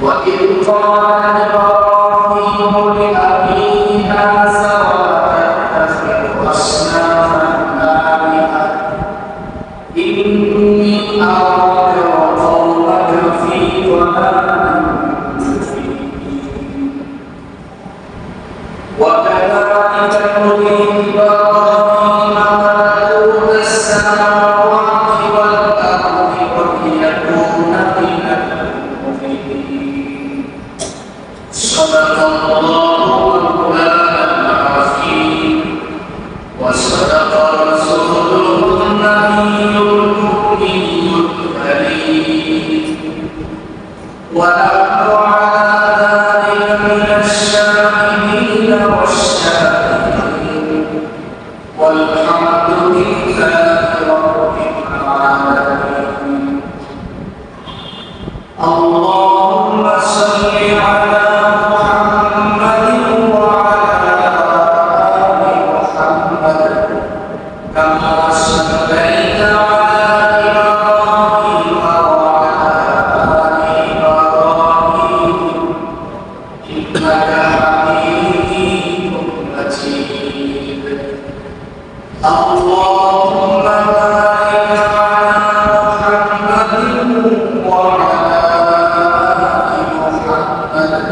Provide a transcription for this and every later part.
وإذ قال إبراهيم لأبيه آزر أتتخذ أصناما آلهة إني أراك وقومك في ضلال مبين وكذلك نري إبراهيم ملكوت السماوات والأرض وليكون من المؤمنين صدق الله العظيم وصدق رسوله النبي الكريم الكريم ونحن على ذلك من الشاهدين والشاهدين والحمد لله رب العالمين اللهم صل على محمد وعلى آل محمد كما صليت على إبراهيم وعلى آل إبراهيم إنك حميد مجيد اللهم بارك على محمد وعلى آل محمد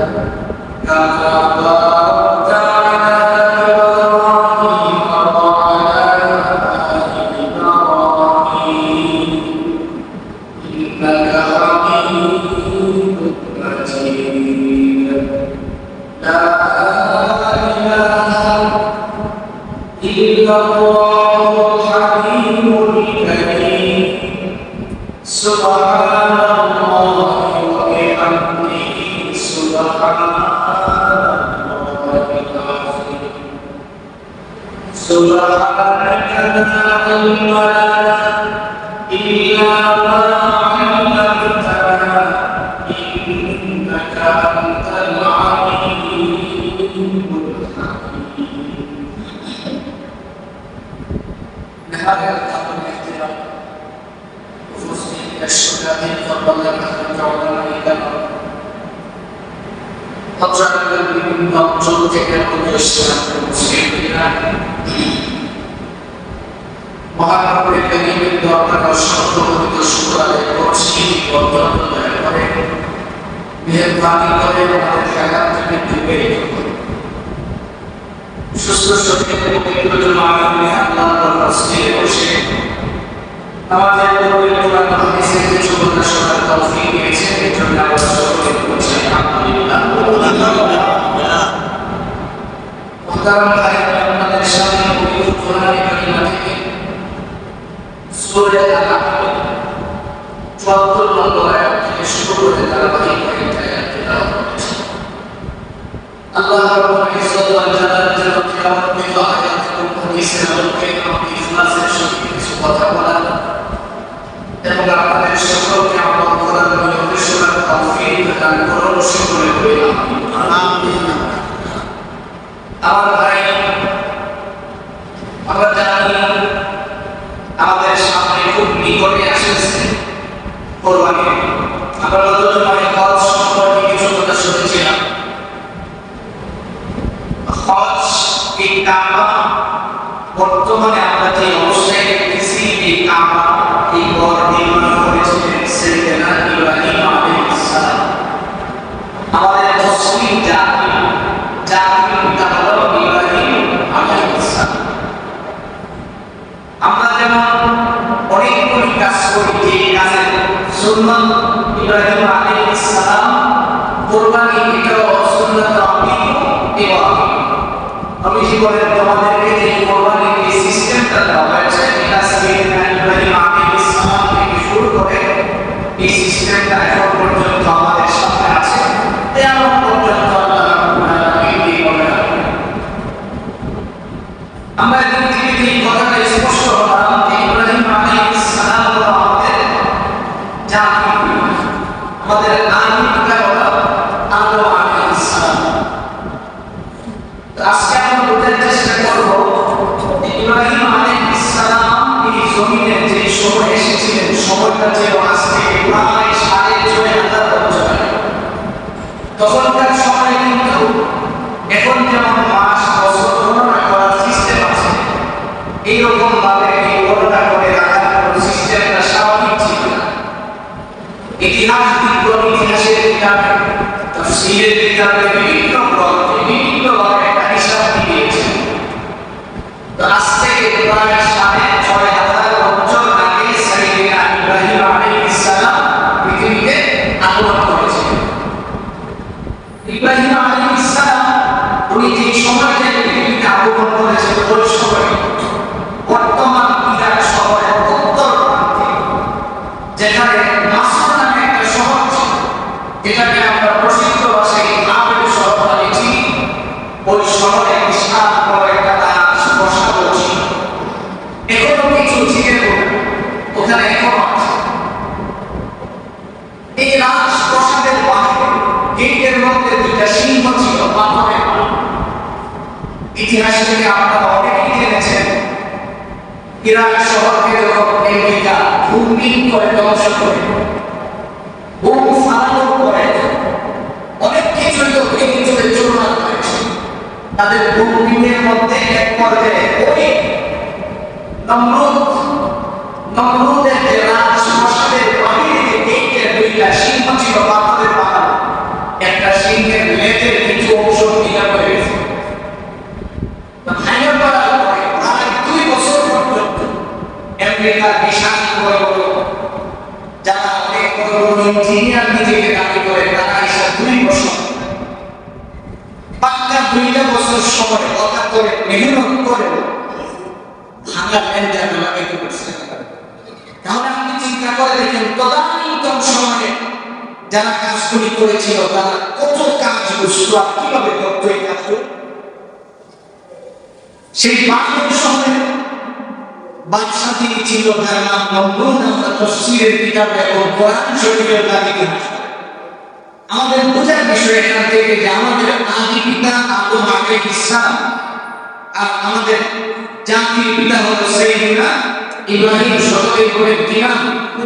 كما باركت على إبراهيم وعلى آل إبراهيم إنك حميد مجيد لا إله إلا الله الحليم الكريم سبحان الله وبحمده سبحان الله العظيم سبحانك لا علم لنا إلا ما علمتنا إنك أنت العليم الحكيم نهاية الأمر الاحترام وفوزني بالشهداء فضل الرحمة على الأمر أطرق من أرجو تكون الإسلام المسلمين মহানবী করিমের দরবার অসংখ্য শুকর আদায় করছি বর্তমান দয়া করে মেহেরবানি করে আমাদের হায়াত থেকে বিবেক করে সুস্থ শরীরে পবিত্র জমাতে আল্লাহর রাস্তায় বসে আমাদের পবিত্র কোরআন হাদিসের কিছু কথা শোনার তৌফিক দিয়েছেন এর জন্য আমরা সকলে বলছি আলহামদুলিল্লাহ মুহতারাম ভাইরা আপনাদের সামনে পবিত্র কোরআন কারীম থেকে সূরা আল-আহকাম ৭৪ নম্বর আয়াত থেকে শুরু করে ধারাবাহিক কয়েকটা আয়াত তেলাওয়াত করেছি আল্লাহ রাব্বুল ইজ্জত ওয়াল জালাল তেলাওয়াত আয়াত এবং হাদিসের আলোকে আমাকে ইখলাসের সাথে কিছু কথা বলার এবং আপনাদের সকলকে আমল করার নিয়তে শোনার তৌফিক দান করুন সকলে বলি আমিন আমার ভাই আমরা জানি আমাদের সামনে খুব নিকটে আসছে কোরবানি আমরা রমজানের হজ সম্পর্কে কিছু কথা শুনেছিলাম হজ এই কাবা বর্তমানে আমরা যে অবস্থায় দেখতেছি এই কাবা এই ঘর নির্মাণ করেছিলেন সাইয়েদনা ইব্রাহিম আলাইহিস সালাম আমাদের মুসলিম জাতির পিতা হলো ইব্রাহিম আলাইহিস সালাম আমরা যেমন অনেকগুলি কাজ করি যে কাজের সুন্নাত ইব্রাহিম আলাইহিস সালাম কুরবানি এটাও সুন্নাত ইব্রাহিম আমি জীবনে তোমাদেরকে যে কুরবানির এই সিস্টেমটা দেওয়া হয়েছে এটা সাইয়েদনা ইব্রাহিম আলাইহিস সালাম থেকে শুরু করে এই সিস্টেমটা এখন পর্যন্ত আমাদের সামনে আছে তেমন পর্যন্ত আল্লাহ রাব্বুল আলামিন এই করে আমরা এখান থেকে এই কথাটা স্পষ্ট হলাম যে ইব্রাহিম আলাইহিস সালাম হলো আমাদের জাতি আমাদের আদি পিতা হলো আদম আলাইহিস সালাম আজকে আমরা বোঝার চেষ্টা করব ইব্রাহিম আলাইহিস সালাম এই জমিনের যে সময় এসেছিলেন সময়টা ছিল আজ থেকে প্রায় ৬৫০০ বছর আগে ইতিহাস বিজ্ঞান ইতিহাসের কিতাবে তাফসীরের কিতাবে বিভিন্ন গ্রন্থে বিভিন্নভাবে একটা হিসাব দিয়েছেন। তো আজ থেকে প্রায় ৬,৫০০ বছর আগে সাইয়েদনা ইব্রাহিম আলাইহিস সালাম পৃথিবীতে আগমন করেছিলেন। ইব্রাহিম আলাইহিস সালাম উনি যে সময়টা পৃথিবীতে আগমন করেছেন ওই সময় বর্তমান ইরাক শহরের উত্তর প্রান্তে যেখানে মাসর নামে একটা শহর ছিল, যেটাকে আমরা প্রসিদ্ধ ভাষায় আবেদ শহর বলেছি, ওই শহরে বিশাল বড় একটা রাজপ্রাসাদ ছিল। এখনো কিছু ছিল ওখানে এখনো আছে। এই রাজপ্রাসাদের বাইরে গেটের মধ্যে দুইটা সিংহ ছিল পাথরের। ইতিহাস থেকে আপনারা অনেকেই জেনেছেন ইরাক শহরকে যখন আমেরিকা ভূমিহীন করে ধ্বংস করে বোম ফালানোর পরে অনেক কিছু ভেঙে চলে চূর্ণ করেছে। তাদের ভূমিহীনের মধ্যে এক পর্যায়ে ওই নমরুদের যে রাজপ্রাসাদের বাইরে গেটের দুইটা সিংহ ছিল পাথরের বানানো, একটা সিংহের লেজের কিছু অংশ ভেঙে পড়ে গেছে। আমেরিকার বিশাল বড় বড় যারা অনেক বড় বড় ইঞ্জিনিয়ার নিজেকে দাবি করে তারা এসে 2 বছর পাক্কা 2টা বছর সময় কথা করে মেহনত করে ভাঙা লেনদেন লাগাইতে পারছে। তাহলে আপনি চিন্তা করে দেখেন তদানীন্তন সময়ে যারা কাজগুলি করেছিল তারা কত কাজ বুঝতো আর কিভাবে করতো এই কাজগুলো। সেই বাংলাদেশ সময়ে বাদশা যিনি ছিল তার নাম নমরুদ। আমরা তাফসীরের কিতাবে এবং কোরআন শরীফের তারিখে আমাদের বোঝার বিষয় এখান থেকে যে আমাদের আদি পিতা আদম আলাইহিস সালাম আর আমাদের জাতির পিতা হলো সাইয়েদনা ইব্রাহিম সকলেই বলে দিলাম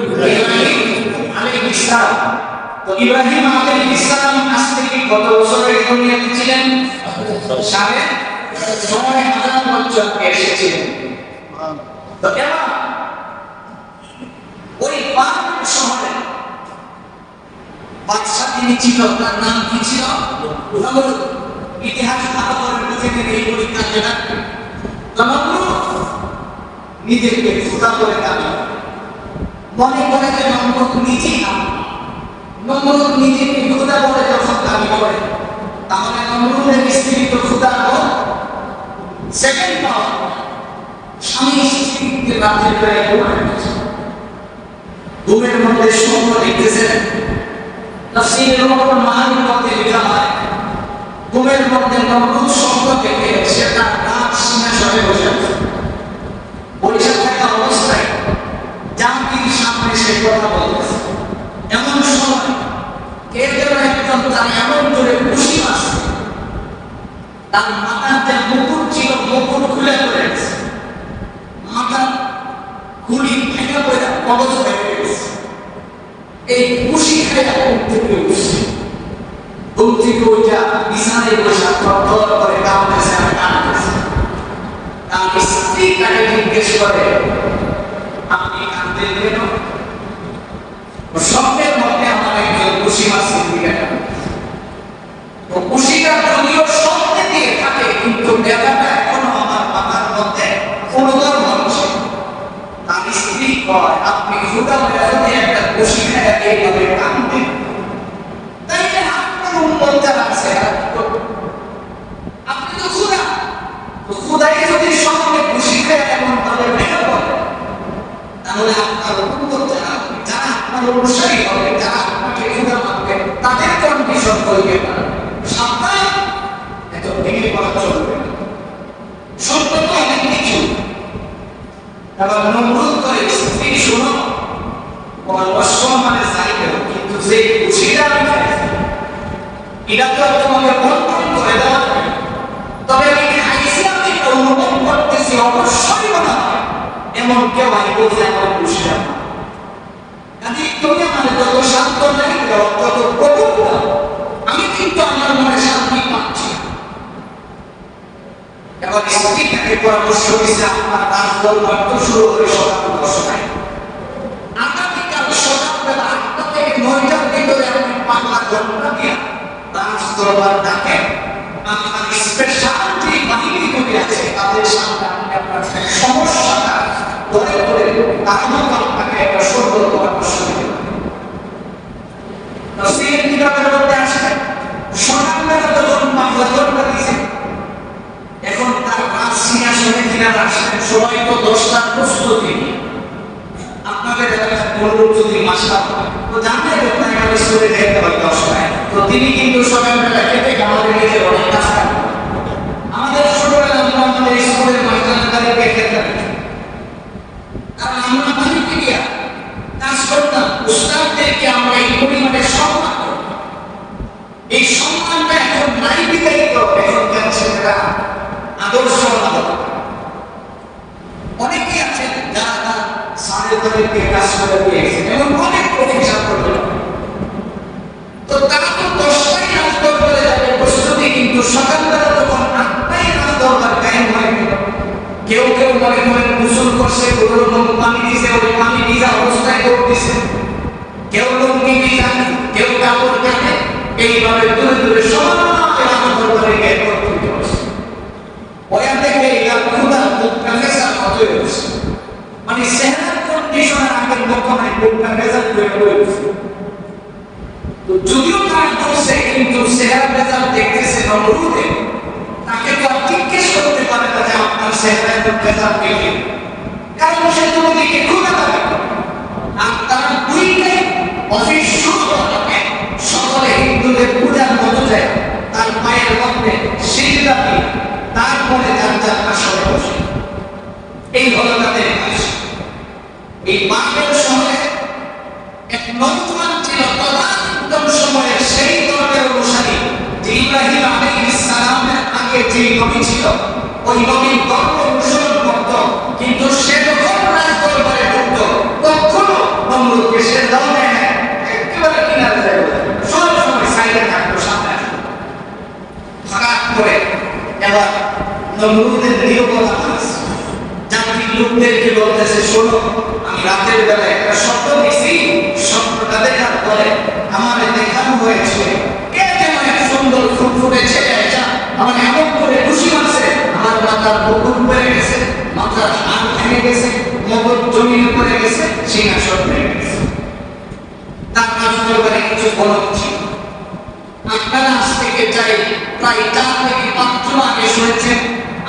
ইব্রাহিম আলাইহিস সালাম। তো ইব্রাহিম আলাইহিস সালাম আজ থেকে কত বছর আগে দুনিয়াতে ছিলেন? ৬,৫০০ বছর এসেছিলেন। তো এবার ওই বাগদাদ শহরে বাদশা যিনি ছিল তার নাম কি ছিল? নমরুদ। ইতিহাস ভালো করে বুঝে নিন এই পরীক্ষা যেটা নমরুদ নিজেকে খোদা করে দাবি মনে করে যে নমরুদ নিজেই না, নমরুদ নিজেকে খোদা বলে যখন দাবি করে তাহলে নমরুদের স্ত্রী তো খোদা নয়। সেকেন্ড পাওয়ার স্বামী স্ত্রীকে রাতের বেলায় ঘুমের মধ্যে স্বপ্ন দেখতেছেন। তাফসীরের উপর মাহানির মধ্যে লেখা হয় ঘুমের মধ্যে নমরুদ স্বপ্ন দেখে সে তার রাত সিংহাসনে বসে আছে। বসে থাকা অবস্থায় জাতির সামনে সে কথা বলতেছে। এমন সময় কে যেন একদম তার এমন জোরে খুশি আসছে, তার মাথার যে মুকুট ছিল মুকুট খুলে পড়েছে, মাথার খুলি ভেঙে পড়ে কবজ হয়ে গেছে। এই খুশি খেয়ে ঘুম থেকে উঠছে, ঘুম থেকে উঠে বিছানায় বসে থরথর করে কাঁপতেছে আর কাঁদতেছে। তার স্ত্রী তাকে জিজ্ঞেস করে আপনি কাঁদতেন কেন? স্বপ্নের মধ্যে আমার একজন খুশি মাসির দিকে তো খুশিটা যদিও স্বপ্নে দিয়ে থাকে কিন্তু ব্যাপারটা এখনো আমার মাথার মধ্যে অনুভব হচ্ছে। তার স্ত্রী কয় আপনি খোদা যদি একটা খুশি খেয়ে এইভাবে কাঁদতেন তাইলে আপনার উন্মতটা আছে আপনি তো খোদা। তো খোদাই যদি স্বপ্নে খুশি খেয়ে এমন ভাবে ভেঙে পড়ে তাহলে আপনার উন্মতটা যারা আপনার অনুসারী হবে, যারা আপনাকে খোদা মানবে তাদের কন্ডিশন করবে না। সাবধান, এত ভেঙে পড়া চলবে না। সত্য তো অনেক কিছু। এবার নমরুদ করে স্ত্রী শোনো অসম্মানে চাইবে কিন্তু যে খুশিটা আমি খাইছি এটা তো তোমাকে বন্টন করে দেওয়া যাবে। তবে আমি খাইছি আমি অনুভব করতেছি অবশ্যই মনে হয় এমন কেউ আমি বলছি আমার খুশিটা কাজে তুমি আমার যত শান্ত নাই তত কটুক আমি কিন্তু আমার মনে শান্তি পাচ্ছি। এবার স্ত্রীটাকে পরামর্শ দিচ্ছে আপনার কাজকর্ম একটু শুরু করে সকাল 10টায়, আগামীকাল সকালবেলা 8টা থেকে 9টা দরবার ডাকে আপনার স্পেশাল যে বাহিনীগুলি আছে তাদের সামনে আপনি আপনার সমস্যাটা ধরে ধরে তার মতো আপনাকে একটা সুন্দর পরামর্শ দিতে পারে। তফসির কিতাবের মধ্যে আসে সকালবেলা যখন মাগরিবটা দিয়েছে, এখন তার রাত সিংহাসনে কিনারা আসেন, সবাই তো 10টার প্রস্তুতি। আপনাদের এলাকার কোন লোক যদি মাসা তো জানলে কোথায় আমি স্কুলে যেতে পারি 10টায়, তো তিনি কিন্তু সকালবেলা খেতে আমাদের নিজের অনেক কাজ করেন। আমাদের ছোটবেলা আমরা আমাদের স্কুলের মাস্টারদেরকে খেতে কারণ আমরা বাড়িতে গিয়া কাজ করতাম, উস্তাদদেরকে আমরা এই পরিমাণে সম্মান করতাম। এই সম্মানটা এখন নাই বিতাড়িত, এখন কেন ছেলেরা আদর্শ অনেকেই আছেন যারা সাড়ে কাজ করে দিয়েছেন এবং অনেক প্রতিষ্ঠা করবেন, তো তারা তো 10টায় নাচ দরবারে যাবে প্রস্তুতি, কিন্তু সকালবেলা তখন 8টায় নাচ দরবার কায়েম হয়ে গেল। কেউ কেউ মনে করেন গোসল করছে, কোনো রকম পানি দিছে, ওই পানি ভিজা অবস্থায় করতেছে, কেউ লুঙ্গি ভিজা, কেউ কাপড় কাটে, এইভাবে দূরে দূরে সবাই নাচ দরবারে গিয়ে একত্রিত হচ্ছে। ওয়া থেকে এরা ক্ষুধা মুখটা ভেজা হয়ে গেছে, মানে চেহারার কন্ডিশনের আগের মতো নাই, মুখটা ভেজা হয়ে গেছে। তো যদিও তারা বলছে, কিন্তু চেহারা ভেজা দেখতেছে নমরুদে, তাকে তো আর জিজ্ঞেস করতে পারে না যে আপনার চেহারায় তো ভেজা দেখে, কারণ সে তো ওদিকে ক্ষুধা থাকে। আর তারা দুইটাই অফিস শুরু করে সকলে হিন্দুদের পূজার মতো যায়, তার পায়ের মধ্যে সিজদা দিয়ে তারপরে যার যার আসরে বসে। এই হলো তাদের কাজ। এই বাংলার শহরে এক নৌজওয়ান ছিল, তদানীন্তন সময়ের সেই ধর্মের অনুসারী যে ইব্রাহিম আলাইহিস সালামের আগে যে নবী ছিল, ওই নবীর ধর্ম অনুসরণ করত, কিন্তু সে যখন রাজ দরবারে ঢুকত তখনও নমরুদকে সে দাও দেয় না, একেবারে কিনারে যায়, সব সময় সাইডে থাকতো, সামনে আসতো। হঠাৎ করে এবার নমরুদের নিরবতা আছে, যাত্রী লোকদেরকে বলতেছে, শোনো, আমি রাতের বেলা একটা স্বপ্ন দেখছি, স্বপ্নটা দেখার পরে আমার দেখানো হয়েছে কে যেন এক সুন্দর ফুটফুটে ছেলে এটা আমার এমন করে খুশি মারছে, আমার মাথার বকুল পড়ে গেছে, মাথার হাত ভেঙে গেছে, মগজ জমিনে পড়ে গেছে, সিংহাসন ভেঙে গেছে। তার কাজ দরবারে কিছু বলক ছিল। আপনারা আজ থেকে যাই প্রায় 4 থেকে 5 মাস আগে শুনেছেন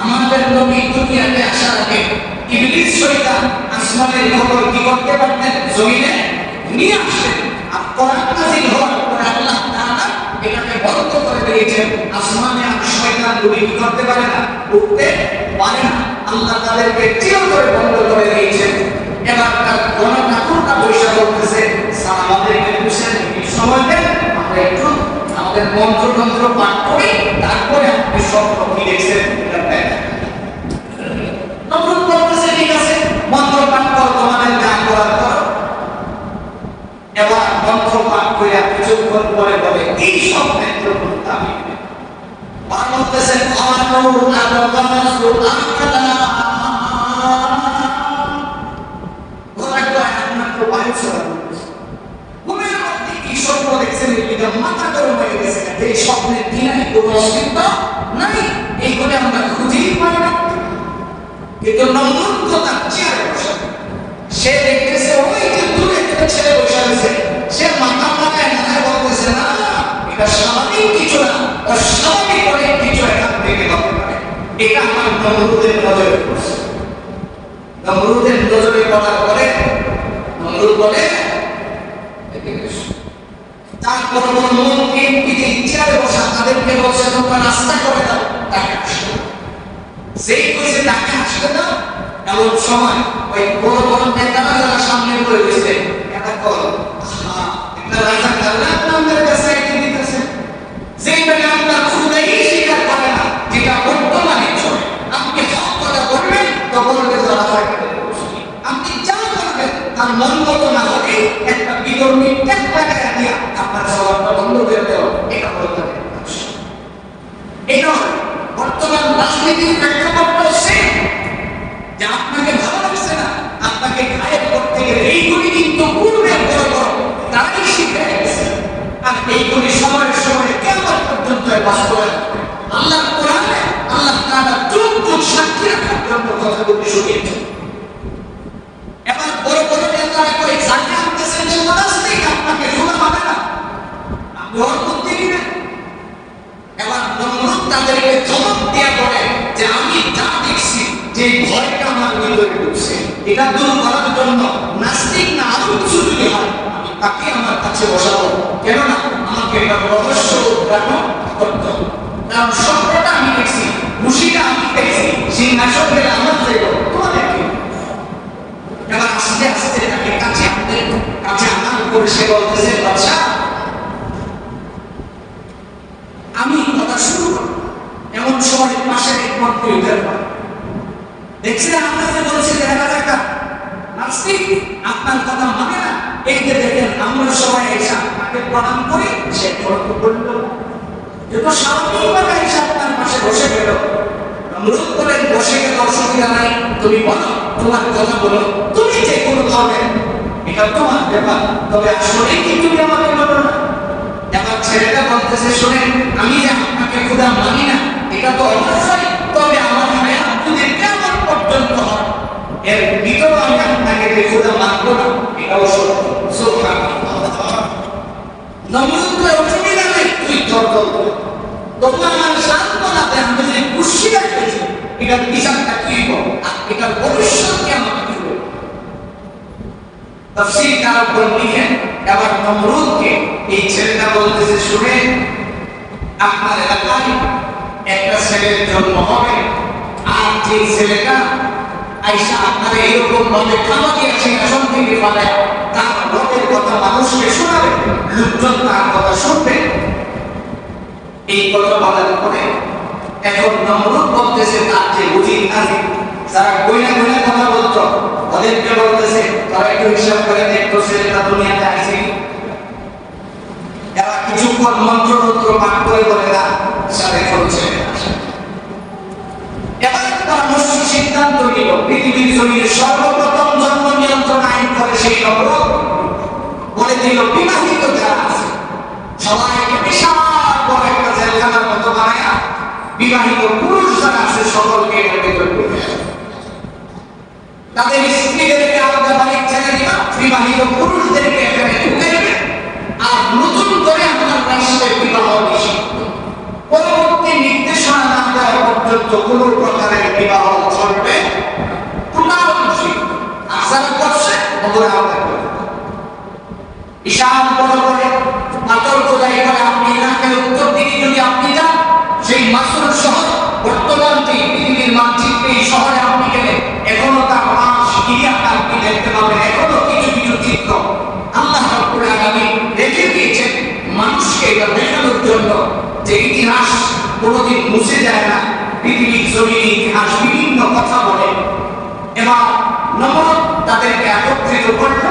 আমাদের নবী দুনিয়াতে আসার আগে ইবলিস শয়তান আসমানের খবর কি করতে পারতেন, জমিনে নিয়ে আসতেন। আর কোরআন নাযিল হওয়ার পরে আল্লাহ তাআলা এটাকে বন্ধ করে দিয়েছেন, আসমানে আর শয়তান গুলি কি করতে পারে না, উঠতে পারে না। আল্লাহ তাদেরকে চিরতরে বন্ধ করে দিয়েছেন। এবার তার কোন ঠাকুরটা বৈশা বলতেছে, স্যার আমাদেরকে বুঝছেন সময় দেন, আমরা একটু আমাদের মন্ত্রতন্ত্র পাঠ করি, তারপরে আপনি স্বপ্ন কি দেখছেন এটা দেখেন। নমরুদ বলতেছে, ঠিক আছে, মন্ত্র পাঠ করো, তোমাদের যা করার করো। এবার মন্ত্র পাঠ করে কিছুক্ষণ পরে বলে, এই স্বপ্নের জন্য আমি বলতেছেন, স্বপ্ন দেখছেন, মাথা গরম হয়ে গেছে, এই স্বপ্নের দিনাই কোনো অস্তিত্ব নাই, এইগুলো আমরা খুঁজেই পাই না। কিন্তু নমরুদ তো তার চেয়ারে বসে, সে দেখতেছে ওই যে দূরে একটা ছেলে বসে আছে, সে মাথা মাথায় মাথায় বলতেছে, না এটা স্বাভাবিক কিছু না, অস্বাভাবিক অনেক কিছু এখান থেকে হতে পারে। এটা আমার নমরুদের নজরে পড়ছে। নমরুদের নজরে পড়ার পরে নমরুদ বলে, তারপর মনকে চেয়ারে বসা তাদেরকে বলছে, তোমরা রাস্তা করে দাও, তাকে আসতে দাও। যেই কইছে তাকে আসতে দাও, এমন সময় ওই বড় বড় নেতারা যারা সামনে বলে গেছে, এটা কর একটা রাজা কাল্লা আপনাদের কাছে একদিন দিতেছে, যেইভাবে আপনার খুদাই স্বীকার করে না, যেটা বর্তমানে চলে, আপনি হক কথা বলবেন তখন আপনি যা করবেন তার মন মতো না হলে একটা বিধর্মী ট্যাগ লাগায় দিয়া আপনার জবাবটা বন্ধ করে দেওয়া, এটা বলতে হবে। এটা বর্তমান রাজনীতির প্রেক্ষাপট হচ্ছে যে আপনাকে ভালো লাগছে না, আপনাকে গায়েব করতে গেলে এইগুলি কিন্তু পূর্বের বড় বড় তারাই শিখে গেছে। আর এইগুলি সময়ের সময় কেমন পর্যন্ত ভিতরে বাস্তবায়ন। আল্লাহ কোরআনে আল্লাহ তাআলা যুগ যুগ সাক্ষী রাখার জন্য কথাগুলি শুনিয়েছেন। এবার বড় বড় নেতারা কই জানি আনতেছেন যে নাস্তিক আপনাকে খোদা মানে না, আপনি ওর বুদ্ধি দিবেন। এবার নমরুদ তাদেরকে ধমক দিয়ে বলে যে আমি যা দেখছি যে ভয়টা আমার ভিতরে ঢুকছে, এটা দূর করার জন্য নাস্তিক না আরো কিছু যদি হয় আমি তাকে আমার কাছে বসাবো, কেননা আমাকে এটা রহস্য উদ্ঘাটন করতে হবে। কারণ সত্যটা আমি দেখছি, খুশিটা আমি দেখছি, সিংহাসন গেলে আমার যাইব তোমাদের কি। এবার আস্তে আস্তে তাকে কাছে আনার উপরে সে বলতেছে বাদশা আমি কথা শুরু করব। এমন সময় পাশের এক মন্ত্রী উঠে দেখছিলেন আপনাকে বলছে যে একটা নাস্তিক আপনার কথা মানে না, এই যে দেখেন আমরা সবাই এসে তাকে প্রণাম করি, সে ফটো করল যত স্বাভাবিকভাবে এসে আপনার পাশে বসে গেল। নমরুদ বলেন বসে গেল অসুবিধা নাই, তুমি বলো তোমার কথা বলো, তুমি যে কোনো ধরনের এটা তোমার ব্যাপার, তবে আসলে কি তুমি আমাকে বলো না। এবার ছেলেটা বলতেছে শোনেন আমি যে আপনাকে খোদা মানি না এটা তো অবশ্যই, তবে আমার হায়াত যদি কেমন পর্যন্ত হয় এর ভিতরে আমি আপনাকে খোদা মানবো না, এটাও সত্য। সুবহানাল্লাহ। নমরুদ তো অসুবিধা নেই, তুই তর্ক কর, তবু আমার সান্ত্বনাতে আমি যে খুশিটা পেয়েছি এটার বিচারটা কি করবো আর এটার ভবিষ্যৎ কি আমাকে কি করবো। তাফসীর কারণ লিখেন এবার নমরুদকে এই ছেলেটা বলতেছে শুনে আপনার এলাকায় একটা ছেলের জন্ম হবে, আর যে ছেলেটা আইসা আপনার এইরকম ভাবে খাওয়া দিয়ে সিংহাসন থেকে পালায় তার রবের কথা মানুষকে শোনাবে, লোকজন তার কথা শুনবে। এই কথা বলার পরে এখন নমরুদ বলতেছে তার যে উজির আছে যারা কইনা কইনা কথা বলতো ওদেরকে বলতেছে তারা একটু হিসাব করে দেখতো ছেলেটা দুনিয়াতে আসে। এরা কিছুক্ষণ মন্ত্রতন্ত্র পাঠ করে বলে না সাথে করছে। এবার তারা মস্ত সিদ্ধান্ত নিল পৃথিবীর জমির সর্বপ্রথম জন্ম নিয়ন্ত্রণ আইন করে সেই নমরুদ বলে দিল বিবাহিত যারা আছে সবাইকে বিশাল বড় একটা জেলখানার মতো বানায়া বিবাহিত পুরুষ যারা আছে সকলকে এর ভেতর ঢুকে তাদের স্ত্রীদেরকে আলাদা বাড়ির ছেড়ে দিবা, বিবাহিত পুরুষদেরকে এখানে ঢুকে দেবে, আর নতুন করে আপনার রাষ্ট্রের বিবাহ নিষিদ্ধ। পরবর্তী নির্দেশনা না দেওয়া পর্যন্ত কোন প্রকারের বিবাহ চলবে টোটাল নিষিদ্ধ। আশা করছে ওদের আলাদা করে বিশাল বড় করে পাথর খোদাই করে আপনি ইরাকের উত্তর দিকে যদি আপনি যান সেই মাসুল শহর বর্তমান যে পৃথিবীর মানচিত্রে এই শহরে আপনি গেলে এখনো তার পাঁচ এরিয়াটা আপনি দেখতে পাবেন, এখনো কিছু কিছু চিত্র আল্লাহ রাব্বুল আলামিন রেখে দিয়েছেন মানুষকে এটা দেখানোর জন্য যে ইতিহাস কোনোদিন মুছে যায় না। পৃথিবীর জমিনে ইতিহাস বিভিন্ন কথা বলে। এবার নমরুদ তাদেরকে একত্রিত করল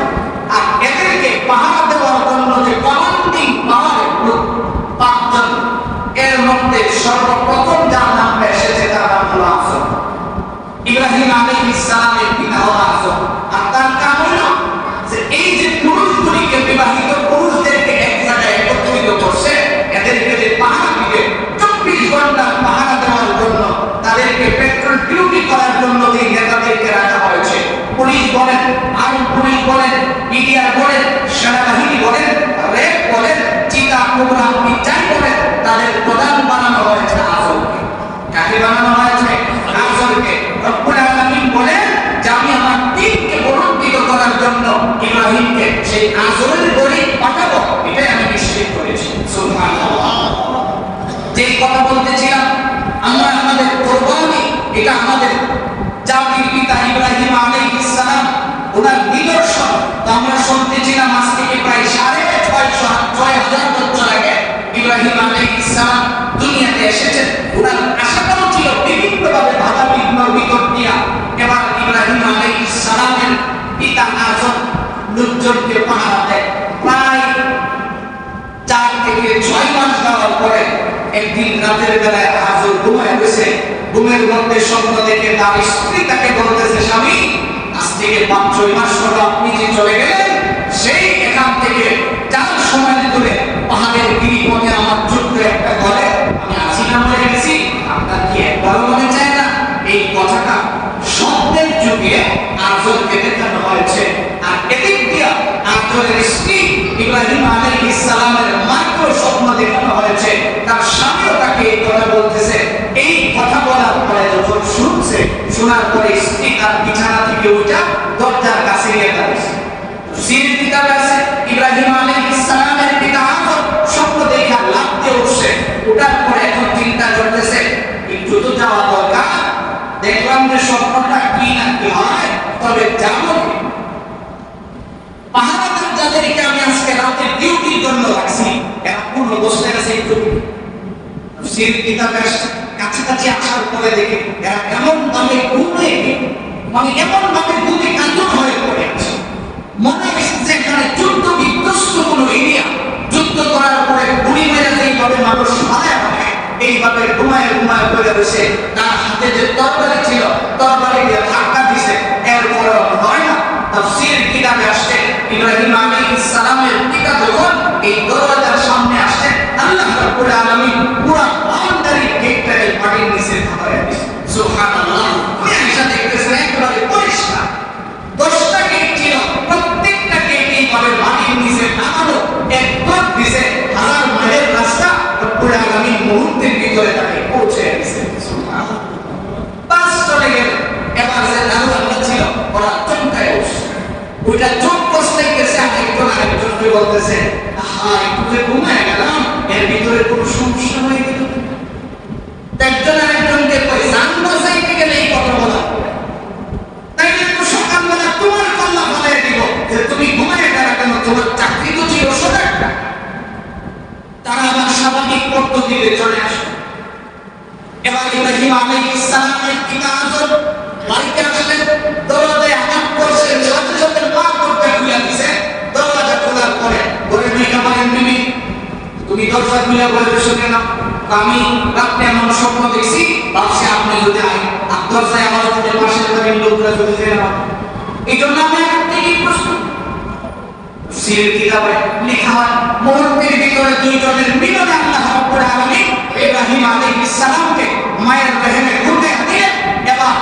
আর এদেরকে পাহারা দেওয়ার জন্য যে কমান্ডিং পাওয়ারের লোক পাঁচজন, এর মধ্যে সর্বপ্রথম যার নাম এসেছে তার নাম হলো আজম। ইব্রাহিম আলাইহিস সালামের পিতা হলো আজম। আর তার কাম হলো যে এই যে পুরুষগুলিকে বিবাহিত পুরুষদেরকে এক জায়গায় একত্রিত করছে, এদেরকে যে পাহারা দিবে 24 ঘন্টা পাহারা দেওয়ার জন্য তাদেরকে পেট্রোল ডিউটি করার জন্য এই নেতাদেরকে রাখা হয়েছে। পুলিশ বলেন, আর্ম পুলিশ বলেন, মিডিয়া বলেন, সেনাবাহিনী বলেন, র্যাব বলেন, চিতা কোবরা আপনি যাই বলেন, তাদের প্রধান বানানো হয়েছে আজমকে। কাকে বানানো হয়েছে? আজমকে। রব্বুল আলামিন বলেন যে আমি আমার দিনকে বর্ধিত করার জন্য ইব্রাহিমকে সেই আজমের গড়ি পাঠাবো, এটাই আমি নিশ্চিত করেছি। সুবহানাল্লাহ। যে কথা বলতেছিলাম আমরা আমাদের কোরবানি, এটা আমাদের জাতির পিতা ইব্রাহিম আলাইহিস সালাম ওনার নিদর্শন। তো আমরা শুনতেছিলাম আজ থেকে প্রায় 6,500 বছর আগে ইব্রাহিম আলাইহিস সালাম দুনিয়াতে এসেছেন। ওনার আশাটাও ছিল বিভিন্নভাবে বাধা বিঘ্ন ভিতর দিয়া এবার ইব্রাহিম আলাইহিস সালামের পিতা আজম লোকজনকে পাহারা দেয়। প্রায় 4 থেকে 6 মাস যাওয়ার পরে একদিন রাতের বেলায় আজম ঘুমায় গেছে। ঘুমের মধ্যে স্বপ্ন দেখে তার স্ত্রী তাকে বলতেছে স্বামী আজ থেকে 5-6 মাস হলো আপনি যে চলে গেলেন, সেই এখান থেকে 4 সময় ধরে পাহাড়ের গিরিপথে আমার ছোট্ট একটা ঘরে শোনার পরে স্ত্রী তার বিছানা থেকে উঠে দরজার কাছে গিয়ে দাঁড়িয়েছে। সিরিয়াল কিতাবে আছে ইব্রাহিম আলাইহিস সালামের পিতা আদম স্বপ্ন দেখে লাফ দিয়ে উঠছে। ওঠার পরে এখন চিন্তা করতেছে একটু তো যাওয়া দরকার, দেখলাম যে স্বপ্নটা কি না কি হয়, তবে যাবো। পাহারাদার যাদেরকে আমি আজকে রাতে ডিউটির জন্য রাখছি এরা কোন অবস্থায় আছে একটু সিরিয়াল কিতাবে আসছে। কাছাকাছি আসার পরে দেখে এরা এমন ভাবে ঘুমে মানে এমন ভাবে ঘুমে কাতর হয়ে পড়ে আছে। মনে হচ্ছে এখানে যুদ্ধ বিধ্বস্ত কোন এরিয়া, যুদ্ধ করার পরে গুলি মেরে এইভাবে মানুষ মারা হয়, এইভাবে ঘুমায় ঘুমায় পড়ে রয়েছে। তার হাতে যে তরবারি ছিল তরবারি দিয়ে ধাক্কা দিছে, এরপরে হয় না। তাফসীরের কিতাবে আসছে ইব্রাহিম আলাইহিস সালামের পিতা যখন এই দরজার সামনে আসছে, আল্লাহ রাব্বুল আলামিন পুরো বাউন্ডারি গেটটাকে মাটির নিচে ঢাকায় দিয়েছে। সুবহানাল্লাহ। ওই আয়েশা দেখতেছেন একেবারে পরিষ্কার 10টা গেট ছিল, প্রত্যেকটা গেট এইভাবে মাটির নিচে নামানো, একবার দিছে হাজার মাইলের রাস্তা রব্বুল আলামিন মুহূর্তের ভিতরে তাকে পৌঁছে দিয়েছে। সুবহানাল্লাহ। বাস চলে গেল। এবার যে দারোয়ানরা ছিল ওরা চমকায় উঠছে। ওইটা চোখ কষতে গেছে, একজন আরেকজনকে বলতেছে একটু যে ঘুমায় গেলাম, এর ভিতরে কোনো সমস্যা হয়ে গেল। একজন আরেকজনকে কই জান বাঁচাইতে গেলে এই কথা বলা, তাই একটু সকালবেলা তোমার পাল্লা ফেলাই দিব যে তুমি ঘুমায় গেলা কেন, তোমার চাকরি তো ছিল সোনাটা। তারা আবার স্বাভাবিক পদ্ধতিতে চলে আসে। এবার ইব্রাহিম আলাইহিস সালামের পিতা আদম বাড়িতে আসলেন, দরজায় আঘাত করছেন, সাথে সাথে মা দরজা খুলে দিছে। দরজা খোলার পরে ঘরে ঢুকে বলেন বিবি তুমি দরজা খুলে বলে শুনে নাও, আমি রাতে এমন স্বপ্ন দেখছি, ভাবছি আপনি যদি দরজায় আমার সাথে পাশের বাড়ির লোকরা যদি ফেলে না, এই জন্য আমি আপনাকে প্রশ্ন সিরিয়াল কিতাবে লেখা হয় মুহূর্তের ভিতরে দুইজনের মিলনে আল্লাহ রাব্বুল আলামিন ইব্রাহিম আলাইহিস সালামকে মায়ের রহমে ঘুরে দিয়ে এবার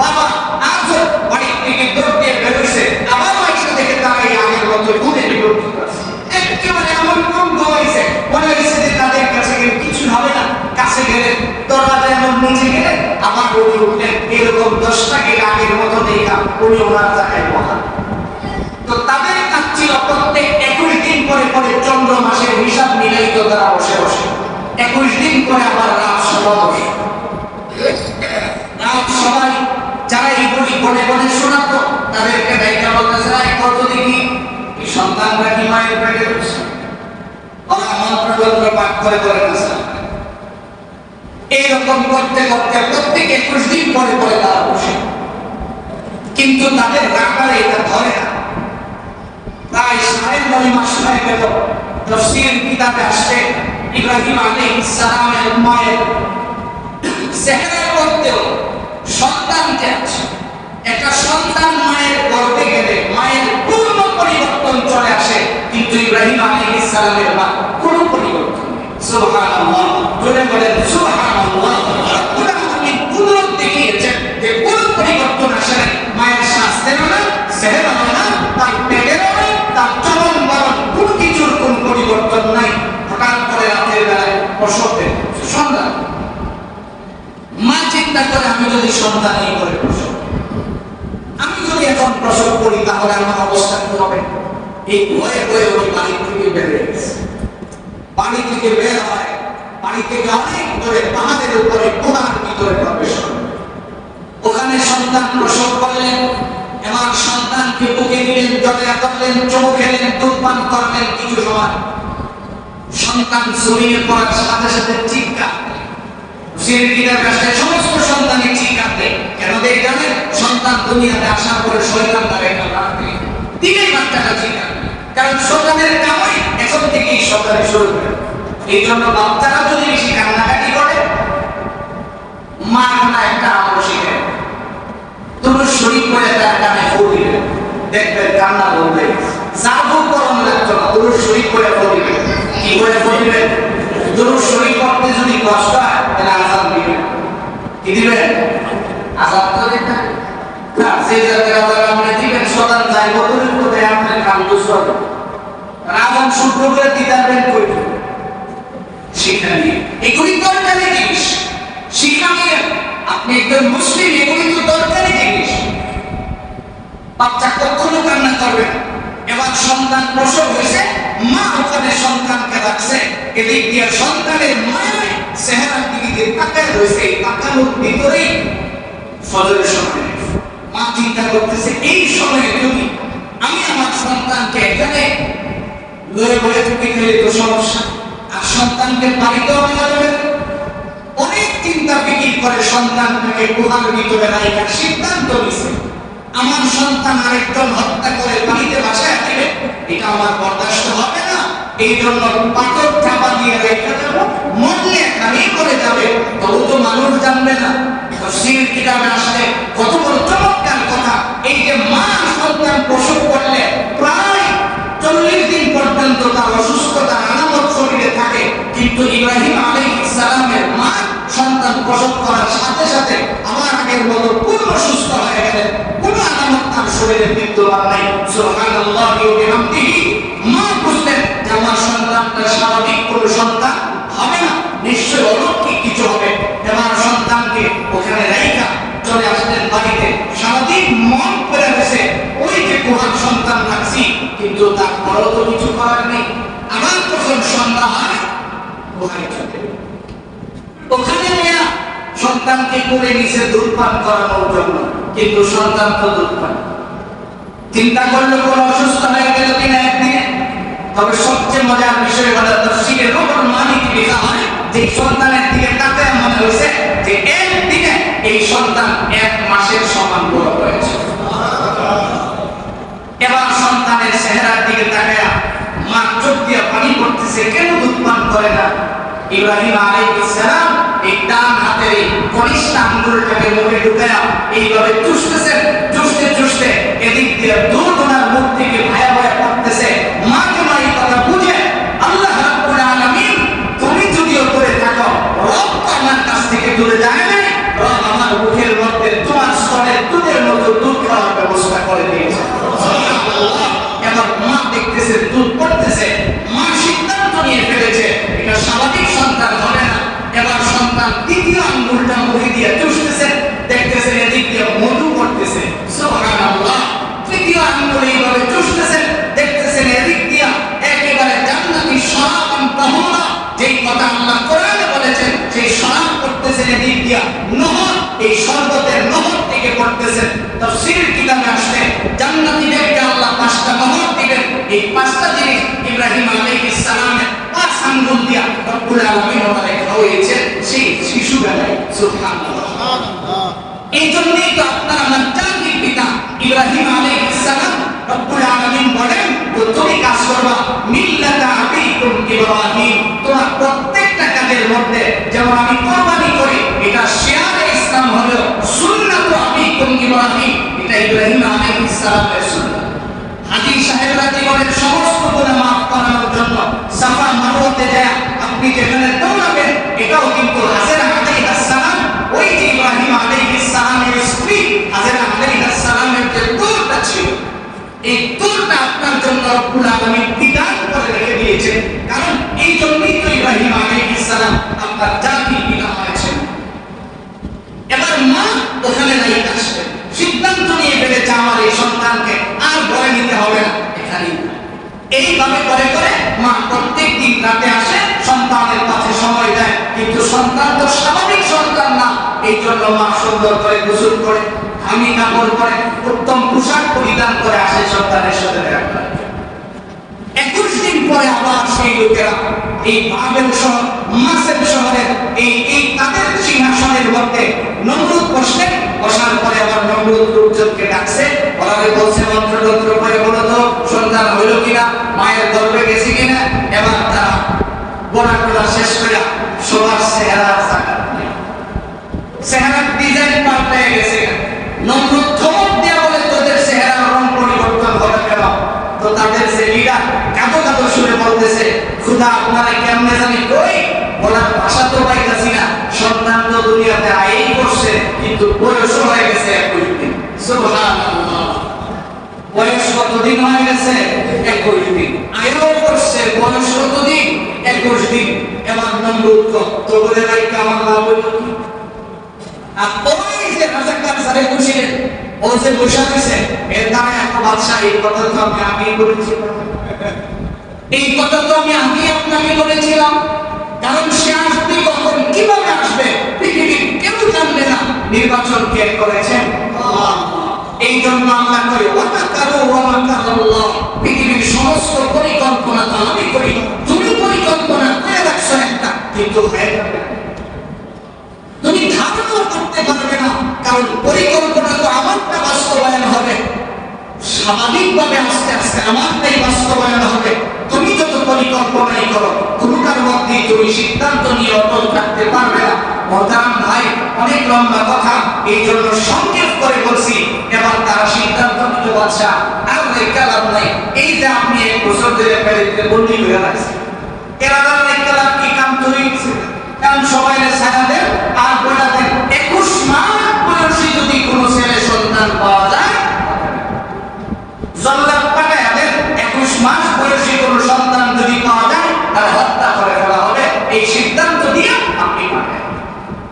বাবা আজও বাড়ি থেকে দৌড় দিয়ে বেরোচ্ছে, আবার আয়েশা দেখে তাকে আগের মতো ঘুরে বিরক্ত করছে। একেবারে এমন কম হয়েছে, মনে হয়েছে যে তাদের কাছে গেলে কিছু হবে না। কাছে গেলে দরজা এমন নিচে গেলে আবার উনি উঠলেন, এরকম 10টা গেলে আগের মতো দেখা উনি ওনার জায়গায় বসা। তো তাদের কাজ ছিল প্রত্যেক 21 দিন পরে পরে চন্দ্র মাসের হিসাব মিলাইত তারা বসে বসে। 21 দিন পরে আবার রাত সভা বসে। রাত সবাই যারা এইগুলি বনে বনে শোনাতো তাদেরকে দেখা বলতেছে কত দেখি এই সন্তানরা কি মায়ের পেটে রয়েছে, ওরা মন্ত্রযন্ত্র পাঠ করে করে গেছে। এইরকম করতে করতে প্রত্যেক 21 দিন পরে পরে তারা বসে, কিন্তু তাদের রাখারে এটা ধরে না। তাই 9.5 মাস হয়ে গেল। তাফসীর কিতাবে আসছে ইব্রাহিম আলাইহিস সালামের মায়ের চেহারার মধ্যেও সন্তান যে আছে, একটা সন্তান মায়ের গর্ভে গেলে মায়ের পূর্ণ পরিবর্তন চলে আসে, কিন্তু ইব্রাহিম আলাইহিস সালামের মা কোনো পরিবর্তন নেই। সুবহানাল্লাহ। জোরে বলেন সুবহানাল্লাহ। রব্বুল আলামিন কুদরত দেখিয়েছেন যে কোনো পরিবর্তন আসে না। মায়ের স্বাস্থ্যেরও না, চেহারারও না, তার পেটেরও না, তার চলন বলন কোনো কিছুর কোনো পরিবর্তন নাই। হঠাৎ করে রাতের বেলায় প্রসব দেয় সন্তান। মা চিন্তা করে আমি যদি সন্তান এই করে প্রসব, আমি যদি এখন প্রসব করি তাহলে আমার অবস্থা কি হবে। এই ভয়ে ভয়ে ওই বাড়ি থেকে বেরিয়ে গেছে। বাড়ি থেকে বের হয়, বাড়ি থেকে অনেক দূরে পাহাড়ের উপরে গুহার ভিতরে প্রবেশ করে। ওখানে সন্তান প্রসব করলেন। এবার সন্তানকে বুকে নিলেন, জড়িয়ে ধরলেন, চুমু খেলেন, দুধ পান করলেন। কিছু সময় সন্তান জড়িয়ে পড়ার সাথে সাথে চিৎকার, সমস্ত সন্তানের চিৎকার দেয়। কেন দেয় জানেন? সন্তান দুনিয়াতে আসার পরে শয়তান তার একটা রাখবে, দিনেই বাচ্চাটা চিৎকার, কারণ সন্তানের কামাই এখন থেকেই সন্তানের শুরু করে। এই জন্য বাচ্চারা যদি বেশি কান্নাকাটি করে, মা না একটা আমল শিখে তুমি শরীর করে তার কানে ফুল দিবে, দেখবেন কান্না বলবে। জাদু করণ লাগতো না, তুমি শরীর করে ফুল দিবে। কি করে ফুল দিবেন? দুরূদ শরীফ পড়তে যদি কষ্ট হয় তাহলে আযান দিবেন। কি দিবেন? আযান তো দিবেন না। যে জায়গায় আপনি দিবেন সদান যাইব দুরূদ পড়তে আপনার কান দুসর। আযান শুরু করে দিদারবেন কই? শিখানি। এগুলি দরকারি জিনিস। শিখানি আপনি একজন মুসলিম, এগুলি তো দরকারি বাচ্চা কখনো কান্না করবে না। এবার সন্তান প্রসব হয়েছে, মা ওখানে সন্তানকে রাখছে, এদিক দিয়ে সন্তানের মায়ের চেহারার দিকে তাকায় রয়েছে, তাকানোর ভিতরেই ফজরের সময়। মা চিন্তা করতেছে এই সময়ে যদি আমি আমার সন্তানকে এখানে লয়ে বয়ে থেকে গেলে তো সমস্যা, আর সন্তানকে বাড়িতেও আনা যাবে না। অনেক চিন্তা ফিকির করে সন্তানটাকে গুহার ভিতরে রাখার সিদ্ধান্ত নিছে। আমার সন্তান আরেকজন হত্যা করে বাড়িতে বাসায় দিবে, এটা আমার বরদাস্ত হবে না। এই জন্য পাথর চাপা দিয়ে রেখে দেব, মরলে এখানেই করে যাবে, তবু তো মানুষ জানবে না। তাফসীর কিতাবে আসলে কত বড় চমৎকার কথা। এই যে মা সন্তান প্রসব করলে প্রায় 40 দিন পর্যন্ত তার অসুস্থতার আলামত শরীরে থাকে, কিন্তু ইব্রাহিম আলাইহিস সালামের মা সন্তান প্রসব করার সাথে সাথে আমার আগের মতো পূর্ণ সুস্থ হয়ে গেলেন, কোনো আলামত তার শরীরে বিদ্যমান নাই। সুবহানাল্লাহি ওয়া বিহামদিহি। মা বুঝলেন যে আমার সন্তানটা স্বাভাবিক কোনো সন্তান হবে না, নিশ্চয় অলৌকিক কিছু হবে। এবার সন্তানকে ওখানে রাইখা চলে আসলেন বাড়িতে। সারাদিন মন করে গেছে ওই যে গুহার সন্তান রাখছি, কিন্তু তারপরেও তো কিছু করার নেই। আবার যখন সন্ধ্যা হয় গুহায় চলে ওখানে মেয়া সন্তানকে কোলে নিচে দুধ পান করানোর জন্য, কিন্তু সন্তান তো দুধ পান। চিন্তা করলো কোন অসুস্থ হয়ে গেল কিনা একদিনে। তবে সবচেয়ে মজার বিষয় হলো তাফসীরের রুহুল মানিক লেখা হয় যে সন্তানের দিকে তাকায় মনে হয়েছে যে একদিনে এই সন্তান 1 মাসের সমান বড় হয়েছে। এবার সন্তানের চেহারার দিকে তাকায় মা চোখ দিয়ে পানি পড়তেছে, কেন দুধ পান করে না? ইব্রাহিম আলাইহিস সালাম এই ডান হাতের কনিষ্ঠ আঙ্গুলটাকে মুখে ঢুকায়া এইভাবে চুষতেছেন, চুষতে চুষতে এদিক দিয়ে দুধ ওনার মুখ থেকে ভায়া ভায়া পড়তেছে। মা কেন এই কথা বুঝে আল্লাহ রাব্বুল আলামিন তুমি যদিও করে থাকো, রব তো আমার কাছ থেকে দূরে যায় না, রব আমার মুখের মধ্যে তোমার স্তনের দুধের মতো দুধ খাওয়ার ব্যবস্থা করে দিয়েছে। এবার মা দেখতেছে দুধ পড়তেছে, মা সিদ্ধান্ত নিয়ে ফেলেছে এটা স্বাভাবিক সন্তান হবে না। এবার সন্তান দ্বিতীয় আঙ্গুলটা মুখে দিয়ে চুষতেছে, দেখতেছেন এদিক দিয়ে মধু পড়তেছে। সুবহানাল্লাহ। তৃতীয় আঙ্গুল এইভাবে চুষতেছেন, দেখতেছেন এদিক দিয়ে একেবারে জান্নাতি শরাবন তাহুরা, যেই কথা আল্লাহ কোরআনে বলেছেন সেই শরাব করতেছেন এদিক দিয়ে নহর, এই শরবতের নহর থেকে পড়তেছেন। তাফসীর কিতাবে আসলে জান্নাতীদেরকে আল্লাহ 5টা নহর দিবেন। এই 5টা জিনিস ইব্রাহিম আলাইহিস সালামের 5 আঙ্গুল দিয়া রব্বুল আলামিন ওনাকে খাওয়াইছেন সেই শিশুবেলায়। সুবহানাল্লাহ। এই জন্যই তো আপনার আমার জাতির পিতা ইব্রাহিম আলাইহিস সালাম রব্বুল আলামিন বলেন তুমি কাজ করবা মিল্লাতা আবিকুম ইব্রাহিম, তোমার প্রত্যেকটা কাজের মধ্যে যেমন আমি কুরবানি করি এটা শিয়ারে ইসলাম হলো সুন্নাত আবিকুম ইব্রাহিম, এটা ইব্রাহিম আলাইহিস সালামের সুন্নাত। হাজী সাহেবরা জীবনের সমস্ত গুনাহ মাফ করানোর জন্য সাফা মারওয়াতে যায় আপনি যেখানে দৌড়াবেন, এটাও কিন্তু হাজেরা আলাইহিস সালাম ওই যে ইব্রাহিম আলাইহিস সালামের স্ত্রী হাজেরা আলাইহিস সালামের যে দৌড়টা ছিল, এই দৌড়টা আপনার জন্য রব্বুল আলামিন বিধান করে রেখে দিয়েছে। কারণ এই জন্যই তো ইব্রাহিম আলাইহিস সালাম আপনার জাতির পিতা হয়েছেন। এবার মা ওখানে নাই আসবে, সিদ্ধান্ত নিয়ে ফেলেছে আমার এই সন্তানকে আর ভয় নিতে হবে না এখানেই। এইভাবে করে করে মা প্রত্যেক দিন রাতে আসে, সন্তানের কাছে সময় দেয়, কিন্তু সন্তান তো স্বাভাবিক সন্তান না। এই জন্য মা সুন্দর করে গোসল করে, দামি কাপড় পরে, উত্তম পোশাক পরিধান করে আসে সন্তানের সাথে দেখা করে। 21 দিন পরে আবার সেই লোকেরা এই বাবেল শহর মাসের শহরের এই তাদের সিংহাসনের মধ্যে নমরুদ বসলেন। বসার পরে আবার নমরুদ লোকজনকে ডাকছে, ওনারে বলছে মন্ত্রতন্ত্র করে বলো তো সন্তান হইল কিনা, মায়ের গর্ভে গেছে কিনা। এবার তারা বড়া করা শেষ করে সবার চেহারার ডিজাইন পাল্টে গেছে। নমরুদ ধমক দিয়া বলে তোদের চেহারার রং পরিবর্তন হবে কেন? তো তাদের যে লিডার কাঁদো কাঁদো সুরে বলতেছে খুদা আপনারা কেমনে জানি কই, বলার ভাষা তো পাইতাছি না। সন্তান তো দুনিয়াতে আয়েই করছে, কিন্তু বয়স হয়ে গেছে 21 দিন। সুবহানাল্লাহ। বয়স কতদিন হয়ে গেছে? 21 দিন। আয়ও করছে, বয়স কতদিন? 21 দিন। এবার নমরুদ তো বলে রাইকা আমার লাভ হইল কি? আর ওই যে রাজাকার সারে বসিলেন ও যে বসে আছে এর দ্বারা একটা বাদশা এই কথা তো আমি আগেই বলেছিলাম, এই কথা তো আমি আগেই আপনাকে বলেছিলাম। কারণ সে আসবে কখন, কিভাবে আসবে, পৃথিবীর কেউ জানবে না। নির্বাচন কে করেছেন? আল্লাহ। এই জন্য আল্লাহ কই ওয়াতাকারু ওয়া মাকারাল্লাহ, পৃথিবীর সমস্ত পরিকল্পনা তো আমি করি। তুমি পরিকল্পনা করে রাখছো একটা, কিন্তু হয়ে যাবে, তুমি ধারণা করতে পারবে না। কারণ পরিকল্পনা তো আমারটা বাস্তবায়ন হবে, স্বাভাবিকভাবে আস্তে আস্তে আমারটাই বাস্তবায়ন হবে। তুমি যত পরিকল্পনাই করো, কোনটার মধ্যে তুমি সিদ্ধান্ত নিয়ে অটল থাকতে পারবে না। মোহতারাম ভাই, অনেক লম্বা কথা, এই জন্য সংক্ষেপ করে বলছি। এবার তারা সিদ্ধান্ত নিতে পারছে আর কালাম নাই। এই যে আপনি 1 বছর ধরে পেরেন্টে বন্দি হয়ে রাখছেন, এরা কালাম কি কাম তৈরি, কারণ সবাই ছাড়া দেন আর বলে দেন 21 মাস বয়সী যদি কোনো ছেলে সন্তান পাওয়া যায়, জল্লাদ পাঠায় দেন 21 মাস বয়সী কোনো সন্তান যদি পাওয়া যায় তার হত্যা করে ফেলা হবে, এই সিদ্ধান্ত দিয়ে আপনি পাঠায়।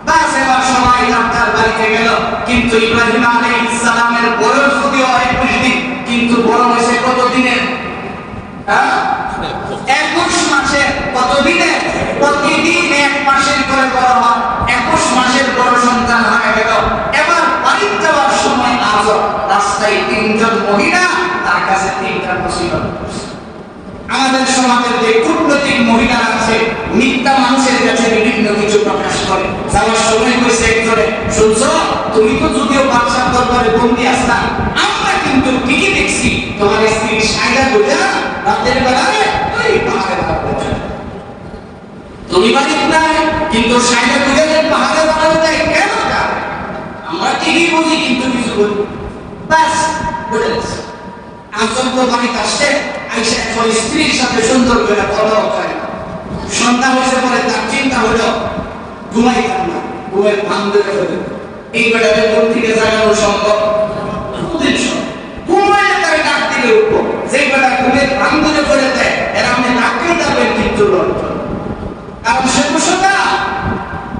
বাস এবার সবাই তার বাড়িতে গেল। কিন্তু ইব্রাহিম আলাইহিস সালামের বয়স যদিও 21 দিন, কিন্তু বড় হয়েছে কত দিনের? 21 মাসে। কত দিনে? প্রতিদিন 1 মাসের করে বড় হয়, 21 মাসের বড় সন্তান হয়ে গেল। এবার বাড়ি যাওয়ার সময় আজব রাস্তায় 3 জন মহিলা তার কাছে 3টা মুসিবত। আমাদের সমাজের যে কূটনৈতিক মহিলা আছে, মিথ্যা মানুষের কাছে বিভিন্ন কিছু প্রকাশ করে। যাওয়ার সময় কইছে একজনে, শুনছো তুমি তো যদিও বাদশার দরবারে বন্দী আসলা, আমরা কিন্তু ঠিকই দেখছি তোমার স্ত্রী সাইদা বুঝা রাতের বেলায় ওই পাহাড়ে দাঁড়াবে, তুমি বাড়িতে নাই কিন্তু সাইদা বুঝা যে পাহাড়ে দাঁড়াবে যায় কেন? আমরা ঠিকই বুঝি কিন্তু কিছু বলি, বাস বলে দিচ্ছি। আজব তো বাড়িতে আসছে, আইসা এখন স্ত্রীর সাথে সুন্দর করে কথা হয় না। সন্ধ্যা হয়েছে পরে তার চিন্তা হলো ঘুমাইতাম না, ঘুমের ভান ধরে ফেলে এই বেটাকে কোন থেকে জাগানো সম্ভব? ঘুমায় তাকে ডাক দিলে উঠবো, যেই বেটা ঘুমের ভান ধরে ফেলে দেয় এরা আপনি ডাকতেই যাবেন কিন্তু কারণ সে বসে না।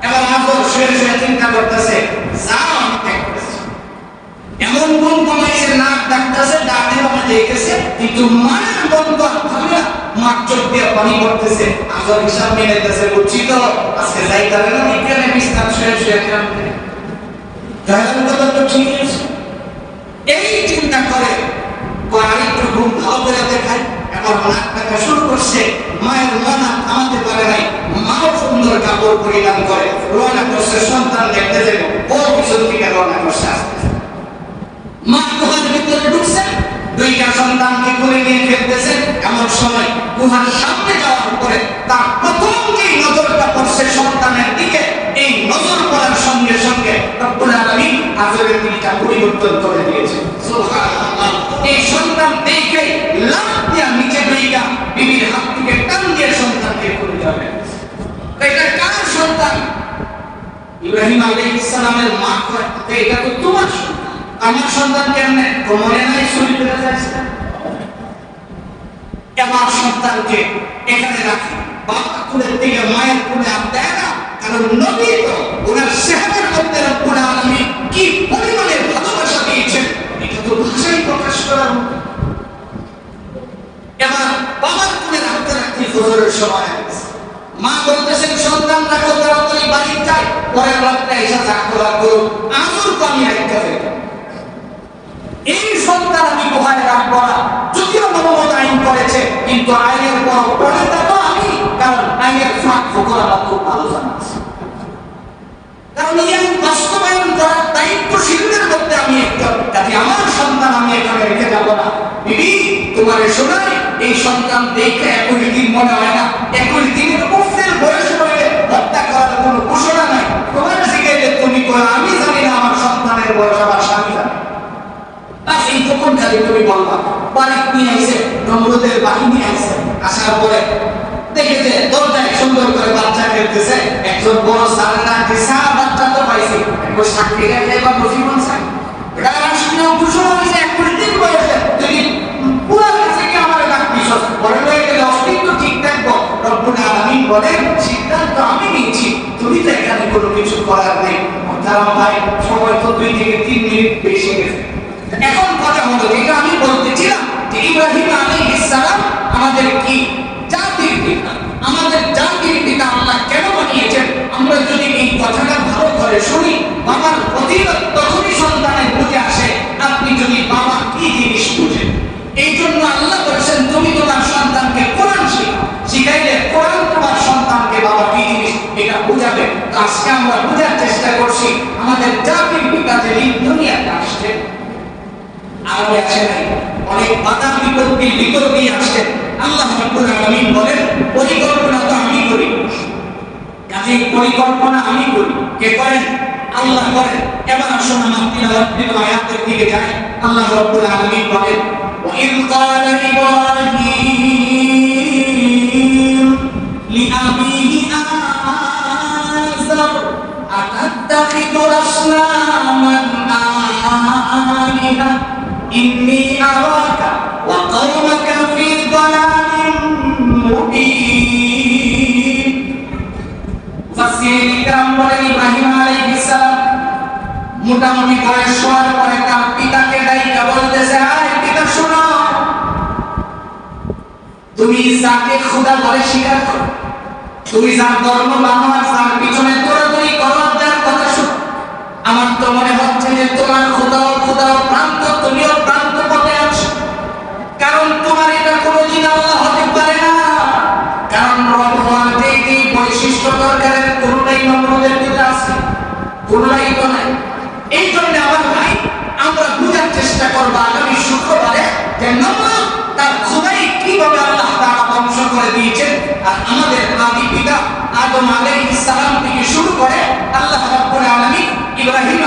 এবার আজব শুয়ে শুয়ে চিন্তা করতেছে, যাও আমি ত্যাগ করেছি। এমন কোন কমাইছে নাক ডাকতেছে, ডাকে আমরা দেখেছে কিন্তু মায়ের বন্ধ ভাবনা মার চোখ দিয়ে পানি পড়তেছে। আজব হিসাব মিলাইতেছে, বুঝছি তো আজকে যাইতে হবে না, বিকেলে বিস্তার শুয়ে শুয়ে কাঁদতে। তাহলে কথা তো ঠিক আছে। এই চিন্তা করে আরেকটু ঘুম ভালো করে দেখায়, এবার নাক ডাকা শুরু করছে। মায়ের মনা থামাতে পারে নাই, মাও সুন্দর কাপড় পরিধান করে রওনা করছে সন্তান দেখতে যাবো। ও পিছন থেকে রওনা করছে আসতে। মা গুহার ভিতরে ঢুকছেন, 2টা সন্তানকে কোলে নিয়ে ফেলতেছে। এমন সময় গুহার সামনে যাওয়ার পরে তার প্রথম যেই নজরটা পড়ছে সন্তানের দিকে, এই নজর পড়ার সঙ্গে সঙ্গে রব্বুল আলামিন আজরের দিলটা পরিবর্তন করে দিয়েছে। সুবহানাল্লাহ। এই সন্তান দেখে লাফ দিয়ে নিচে পড়িয়া বিবির হাত থেকে টান দিয়ে সন্তানকে কোলে যাবে। এটা কার সন্তান? ইব্রাহিম আলাইহিস সালামের মা কয়, এটা তো তোমার সন্তান। আমার সন্তান কেমনে? কোমরে নাই চুরি করে যাচ্ছে। এবার সন্তানকে এখানে রাখি, বাবা কুলের দিকে মায়ের কুলে আর দেয় না, কারণ নবী তো ওনার চেহারার মধ্যে রব্বুল আলামিন কি পরিমাণে ভালোবাসা দিয়েছেন এটা তো ভাষায় প্রকাশ করার মতো। এবার বাবার কুলে রাখতে রাখতে ফজরের সময় আসছে। মা বলতেছেন সন্তান রাখো, তাড়াতাড়ি বাড়ি যাই, পরের রাত্রে এসে থাকতে লাগবো, আজর তো আমি রাখতে হবে। এই সন্তান আমি কোথায় রাখবো না, যদিও মোহাম্মদ আইন করেছে কিন্তু আইনের পর পড়ে তো আমি, কারণ আইনের ফাঁক ফোকর আমার খুব ভালো জানা আছে। কারণ এই আইন বাস্তবায়ন করার দায়িত্বশীলদের মধ্যে আমি একটা, কাজে আমার সন্তান আমি এখানে রেখে যাবো না। বিবি তোমার শোনাই, এই সন্তান দেখে 21 দিন মনে হয় না, 21 দিনের কুফরের বয়স হয়ে হত্যা করার কোনো ঘোষণা নাই। তোমার শিখাইলে তুমি আমি জানি না, আমার সন্তানের বয়স আমার স্বামী জানে। এই তখন খালি তুমি বলবা বাড়ি নিয়ে আইসে, নমরুদের বাহিনী আইসে, আসার পরে দেখেছে দরজায় সুন্দর করে বাচ্চা খেলতেছে। একজন বড় সারে ডাকতেছে, বাচ্চা তো পাইছে, একবার সাক্ষী রেখে এবার মুসিবন চাই। এটা রাষ্ট্রীয় ঘোষণা হয়েছে 21 দিন বয়সে, যদি পুরা কাছে কি আমার ডাকতিস বড় হয়ে গেলে অস্তিত্ব ঠিক থাকবো। রব্বুল আলামিন বলেন সিদ্ধান্ত আমি নিচ্ছি, তুমি তো এখানে কোনো কিছু করার নেই। তারা ভাই সময় তো 2 থেকে 3 মিনিট বেশি গেছে। এখন কথা হলো যেটা আমি বলতেছিলাম যে ইব্রাহিম আলাইহিস সালাম আমাদের কি জাতির পিতা, আমাদের জাতির পিতা আল্লাহ কেন বানিয়েছেন? আমরা যদি এই কথাটা ভালো করে শুনি, বাবার ফজিলত তখনই সন্তানের বুঝে আসে আপনি যদি বাবা কি জিনিস বুঝেন। এই জন্য আল্লাহ বলেছেন তুমি তোমার সন্তানকে কোরআন শিখাইলে কোরআন তোমার সন্তানকে বাবা কি জিনিস এটা বুঝাবে। আজকে আমরা বোঝার চেষ্টা করছি আমাদের জাতির পিতা যে দুনিয়াতে আসছে আর আছে নাই, অনেক বাধা বিপত্তির ভিতর দিয়ে আসছে। আল্লাহ রাব্বুল আলামিন বলেন পরিকল্পনা তো আমি করি, কাজে পরিকল্পনা আমি করি। কে করেন? আল্লাহ করেন। এবার আসুন আমার তিলাওয়াত আয়াতের দিকে যাই। আল্লাহ রাব্বুল আলামিন বলেন وَإِذْ قَالَ إِبْرَاهِيمُ لِأَبِيهِ آزَرَ أَتَتَّخِذُ أَصْنَامًا آلِهَةً إِنِّي أَرَاكَ وَقَوْمَكَ فِي ضَلَالٍ مُبِينٍ। মুফাসসিরিন ইকরাম বলেন ইব্রাহিম আলাইহিস সালাম মোটামুটি বয়স হওয়ার পরে তার পিতাকে ডাইকা বলতেছে, আয় পিতা শোনো, তুমি যাকে খোদা বলে স্বীকার করো, তুমি যার ধর্ম মানো আর যার পিছনে দৌড়াদৌড়ি করো, যার কথা শোনো, আমার তো মনে হচ্ছে যে তোমার খোদাও প্রান্ত, তুমিও প্রান্ত পথে আছো। কারণ তোমার এটা কোনোদিন আল্লাহ হতে পারে না। কারণ রব হওয়ার যে বৈশিষ্ট্য দরকারের কোনোটাই নমরুদের ভিতরে আছে, কোনোটাই তো নাই। এই জন্য আমার ভাই আমরা বুঝার চেষ্টা করবো আগামী শুক্রবারে যে নমরুদ তার খোদাই কিভাবে আল্লাহ তাআলা ধ্বংস করে দিয়েছেন, আর আমাদের আদি পিতা আদম আলাইহিস সালাম থেকে শুরু করে আল্লাহ রাব্বুল আলামিন ইব্রাহিম